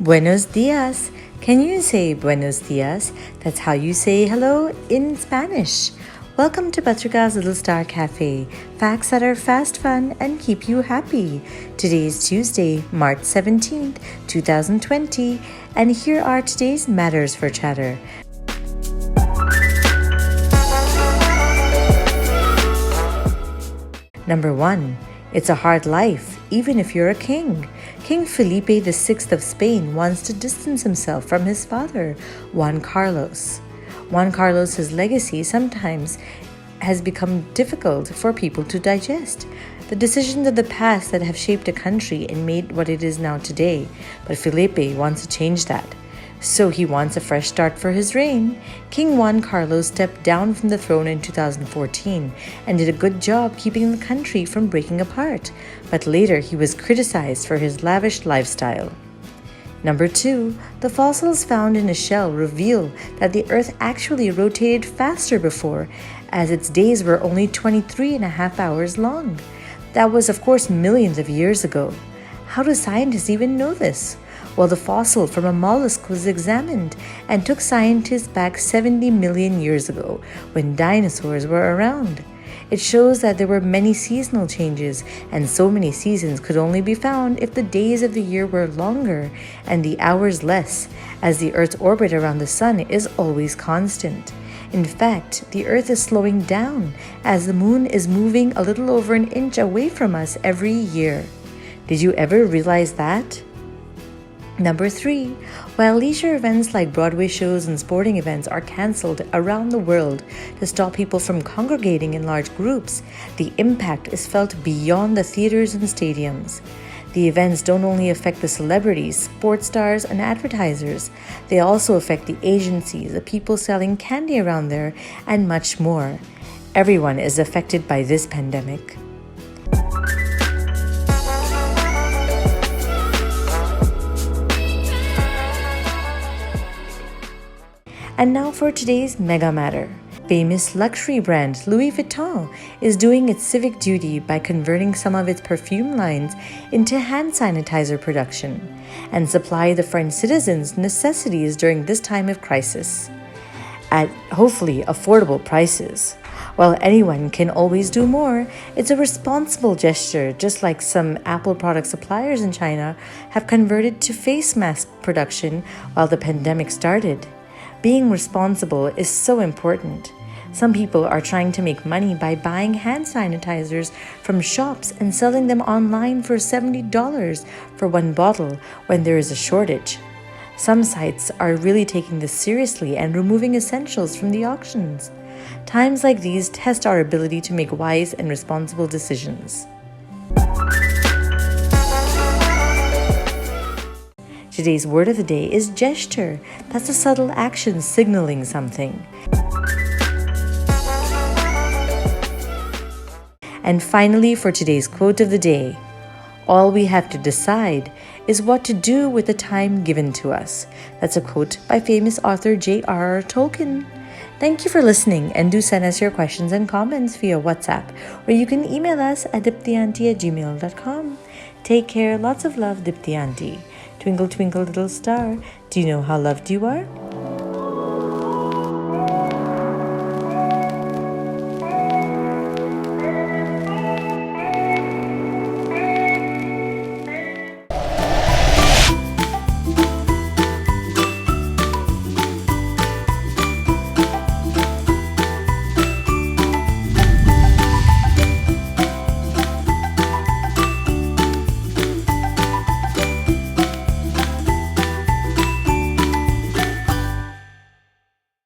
Buenos dias. Can you say buenos dias? That's how you say hello in Spanish. Welcome to Patrika's Little Star Cafe. Facts that are fast, fun, and keep you happy. Today is Tuesday, March 17th, 2020, and here are today's matters for chatter. Number 1. It's a hard life, even if you're a king. King Felipe VI of Spain wants to distance himself from his father, Juan Carlos. Juan Carlos's legacy sometimes has become difficult for people to digest. The decisions of the past that have shaped a country and made what it is now today. But Felipe wants to change that. So he wants a fresh start for his reign. King Juan Carlos stepped down from the throne in 2014 and did a good job keeping the country from breaking apart. But later he was criticized for his lavish lifestyle. Number 2, the fossils found in a shell reveal that the Earth actually rotated faster before, as its days were only 23.5 hours long. That was, of course, millions of years ago. How do scientists even know this? Well, the fossil from a mollusk was examined and took scientists back 70 million years ago, when dinosaurs were around. It shows that there were many seasonal changes, and so many seasons could only be found if the days of the year were longer and the hours less, as the Earth's orbit around the Sun is always constant. In fact, the Earth is slowing down as the Moon is moving a little over an inch away from us every year. Did you ever realize that? Number 3, while leisure events like Broadway shows and sporting events are cancelled around the world to stop people from congregating in large groups, the impact is felt beyond the theaters and stadiums. The events don't only affect the celebrities, sports stars, and advertisers. They also affect the agencies, the people selling candy around there, and much more. Everyone is affected by this pandemic. And now for today's mega matter. Famous luxury brand Louis Vuitton is doing its civic duty by converting some of its perfume lines into hand sanitizer production and supply the French citizens necessities during this time of crisis at hopefully affordable prices. While anyone can always do more, it's a responsible gesture, just like some Apple product suppliers in China have converted to face mask production while the pandemic started. Being responsible is so important. Some people are trying to make money by buying hand sanitizers from shops and selling them online for $70 for one bottle when there is a shortage. Some sites are really taking this seriously and removing essentials from the auctions. Times like these test our ability to make wise and responsible decisions. Today's word of the day is gesture. That's a subtle action signaling something. And finally, for today's quote of the day, all we have to decide is what to do with the time given to us. That's a quote by famous author J.R.R. Tolkien. Thank you for listening, and do send us your questions and comments via WhatsApp, or you can email us at diptyauntie@gmail.com. Take care, lots of love, Diptyauntie. Twinkle, twinkle, little star, do you know how loved you are?